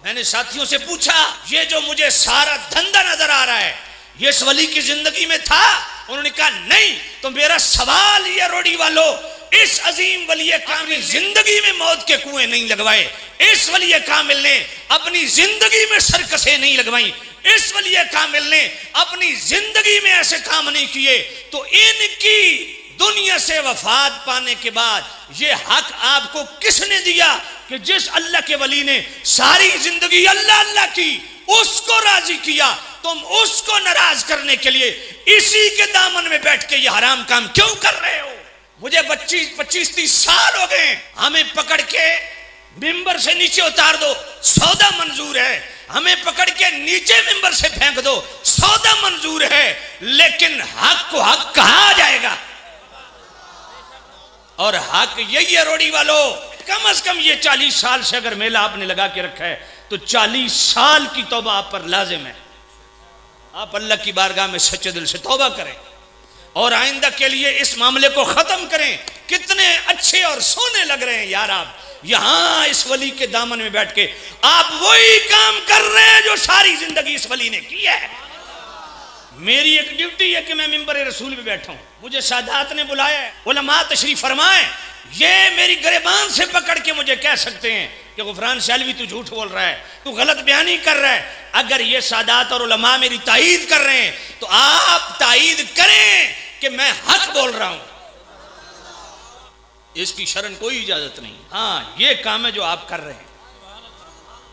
मैंने साथियों से पूछा, ये जो मुझे सारा धंधा नजर आ रहा है, ये इस वली की जिंदगी में था? उन्होंने कहा नहीं। तो मेरा सवाल ये रोड़ी वालों, इस अजीम वली कामिल जिंदगी में मौत के कुएं नहीं लगवाए, इस वली कामिल ने अपनी जिंदगी में सरकसें नहीं लगवाई, इस वली कामिल ने अपनी जिंदगी में ऐसे काम नहीं किए, तो इनकी दुनिया से वफात पाने के बाद ये हक आपको किसने दिया कि जिस अल्लाह के वली ने सारी जिंदगी अल्लाह अल्लाह की, उसको राजी किया, तुम उसको नाराज करने के लिए इसी के दामन में बैठ के ये हराम काम क्यों कर रहे हो? मुझे 25-30 साल हो गए, हमें पकड़ के मिंबर से नीचे उतार दो, सौदा मंजूर है, हमें पकड़ के नीचे मिंबर से फेंक दो, सौदा मंजूर है, लेकिन हक को हक कहा जाएगा? और हक यही है रोड़ी वालों, कम से कम ये 40 साल से अगर मेला आपने लगा के रखा है तो 40 साल की तौबा आप पर लाजिम है। आप अल्लाह की बारगाह में सच्चे दिल से तौबा करें और आइंदा के लिए इस मामले को खत्म करें। कितने अच्छे और सोने लग रहे हैं यार आप, यहां इस वली के दामन में बैठ के आप वही काम कर रहे हैं जो सारी जिंदगी इस वली ने की है। मेरी एक ड्यूटी है कि मैं मिंबर रसूल पे बैठा हूं, मुझे सादात ने बुलाया है, उलमा तशरीफ फरमाए, ये मेरी गिरबान से पकड़ के मुझे कह सकते हैं कि गुफरान शालवी तू झूठ बोल रहा है, तू गलत बयानी कर रहा है। अगर ये सादात और उलमा मेरी तायीद कर रहे हैं तो आप तायीद करें कि मैं हक बोल रहा हूं, इसकी शरण कोई इजाजत नहीं। हाँ, ये काम है जो आप कर रहे हैं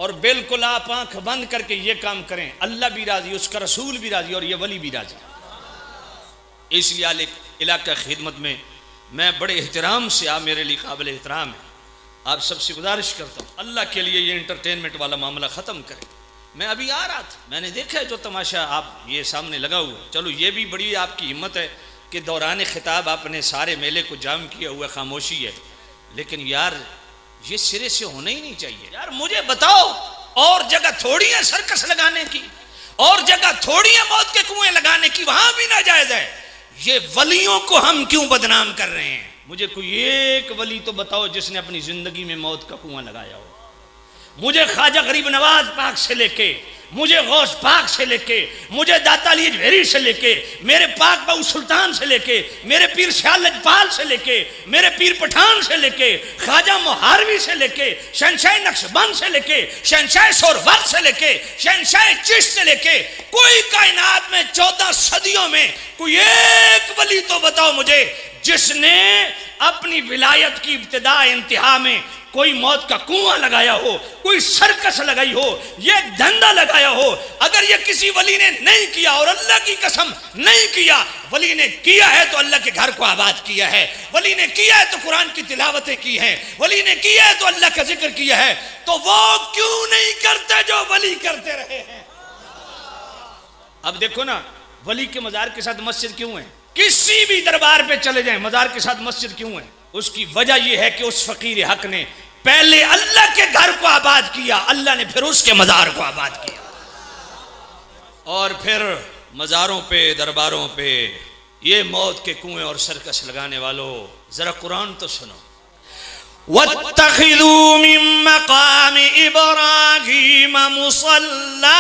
और बिल्कुल आप आंख बंद करके ये काम करें, अल्लाह भी राजी, उसका रसूल भी राजी और ये वली भी राजी। इसलिए आले इलाका खिदमत में मैं बड़े एहतराम से, आप मेरे लिए काबिल एहतराम है, आप सबसे गुजारिश करता हूँ अल्लाह के लिए ये इंटरटेनमेंट वाला मामला ख़त्म करें। मैं अभी आ रहा था, मैंने देखा है जो तमाशा आप ये सामने लगा हुआ है, चलो ये भी बड़ी आपकी हिम्मत है कि दौरान खिताब आपने सारे मेले को जाम किया हुआ, खामोशी है, लेकिन यार ये सिरे से होना ही नहीं चाहिए। यार मुझे बताओ, और जगह थोड़ी है सर्कस लगाने की, और जगह थोड़ी है मौत के कुएं लगाने की, वहां भी नाजायज है। ये वलियों को हम क्यों बदनाम कर रहे हैं? मुझे कोई एक वली तो बताओ जिसने अपनी जिंदगी में मौत का कुआं लगाया हो। मुझे ख्वाजा गरीब नवाज पाक से लेके, मुझे गौस पाक से लेके, मुझे दाता अली अजमेरी से लेके, मेरे पाक बाबू सुल्तान से लेके, मेरे पीर शाह लजपाल से लेके, मेरे पीर पठान से लेके, ख्वाजा मुहारवी से लेके, शहनशाह नक्शबंद से लेके, शहनशाह सोरवर्द से लेके, शहनशाह चिश्त से लेके, कोई कायनात में 14 सदियों में कोई एक वली तो बताओ मुझे जिसने अपनी विलायत की इब्तिदा इंतहा में कोई मौत का कुआं लगाया हो, कोई सर्कस लगाई हो, ये धंधा लगाया हो। अगर ये किसी वली ने नहीं किया, और अल्लाह की कसम नहीं किया, वली ने किया है तो अल्लाह के घर को आबाद किया है, वली ने किया है तो कुरान की तिलावतें की हैं, वली ने किया है तो अल्लाह का जिक्र किया है, तो वो क्यों नहीं करते जो वली करते रहे हैं? अब देखो ना, वली के मजार के साथ मस्जिद क्यों है? किसी भी दरबार पे चले जाएं, मजार के साथ मस्जिद क्यों है? उसकी वजह यह है कि उस फकीर हक ने पहले अल्लाह के घर को आबाद किया, अल्लाह ने फिर उसके मजार को आबाद किया, और फिर मजारों पे, दरबारों पे ये मौत के कुएं और सर्कस लगाने वालों, जरा कुरान तो सुनो। वत्तखिज़ू मिन मक़ाम इब्राहीम मुसल्ला,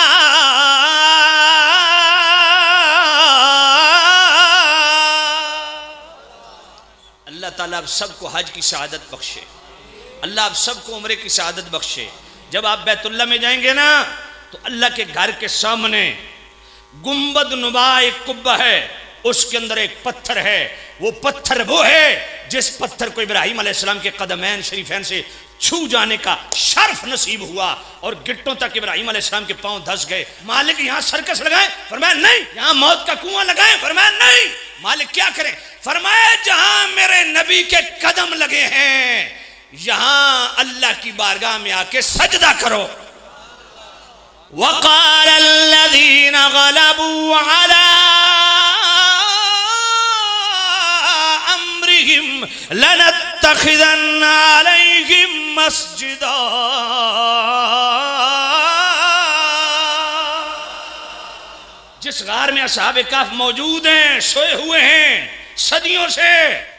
अल्लाह ताला आप सबको हज की शहादत बख्शे, अल्लाह आप सबको उम्रे की शहादत बख्शे। जब आप बैतुल्लाह में जाएंगे ना तो अल्लाह के घर के सामने गुंबद नुमा एक कुब्बा है, उसके अंदर एक पत्थर है, वो पत्थर वो है जिस पत्थर को इब्राहिम अलैहिस्सलाम के कदमैन शरीफैन से छू जाने का शर्फ नसीब हुआ और गिट्टों तक इब्राहिम अलैहिस्सलाम के पांव धस गए। मालिक यहाँ सर्कस लगाए? फरमाया नहीं। यहाँ मौत का कुआं लगाए? फरमाया नहीं। मालिक क्या करें? फरमाया जहां मेरे नबी के कदम लगे हैं यहां अल्लाह की बारगाह में आके सजदा करो। वक़ाल अल्लज़ीना ग़लबू अला अम्रिहिम लनत्तखिज़न्ना अलैहिम मस्जिदा, जिस गार में असहाबे काफ मौजूद हैं, सोए हुए हैं सदियों से,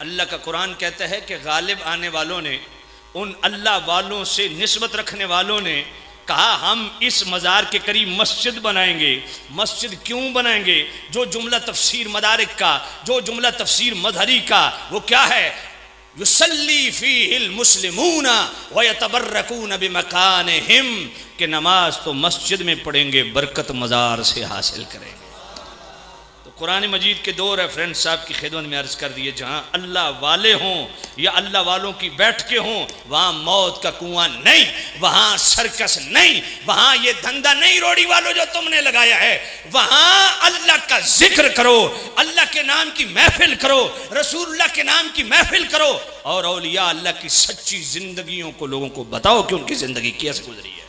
अल्लाह का कुरान कहता है कि गालिब आने वालों ने, उन अल्लाह वालों से निस्बत रखने वालों ने कहा हम इस मज़ार के करीब मस्जिद बनाएंगे। मस्जिद क्यों बनाएंगे? जो जुमला तफसीर मदारिक का, जो जुमला तफसीर मजहरी का, वो क्या है? युसल्ली फीहिल मुस्लिमूना व यतबर्रकून बिमकानिहिम, कि नमाज तो मस्जिद में पढ़ेंगे, बरकत मज़ार से हासिल करेंगे। तो कुरान मजीद के दो रेफरेंस साहब की खिदमत में अर्ज़ कर दिए, जहाँ अल्लाह वाले हों या अल्लाह वालों की बैठकें हों, वहाँ मौत का कुआं नहीं, वहाँ सर्कस नहीं, वहाँ ये धंधा नहीं रोड़ी वालों जो तुमने लगाया है। वहाँ अल्लाह का जिक्र करो, अल्लाह के नाम की महफिल करो, रसूलुल्लाह के नाम की महफिल करो, और औलिया अल्लाह की सच्ची जिंदगियों को लोगों को बताओ कि उनकी जिंदगी कैसे गुजरी है।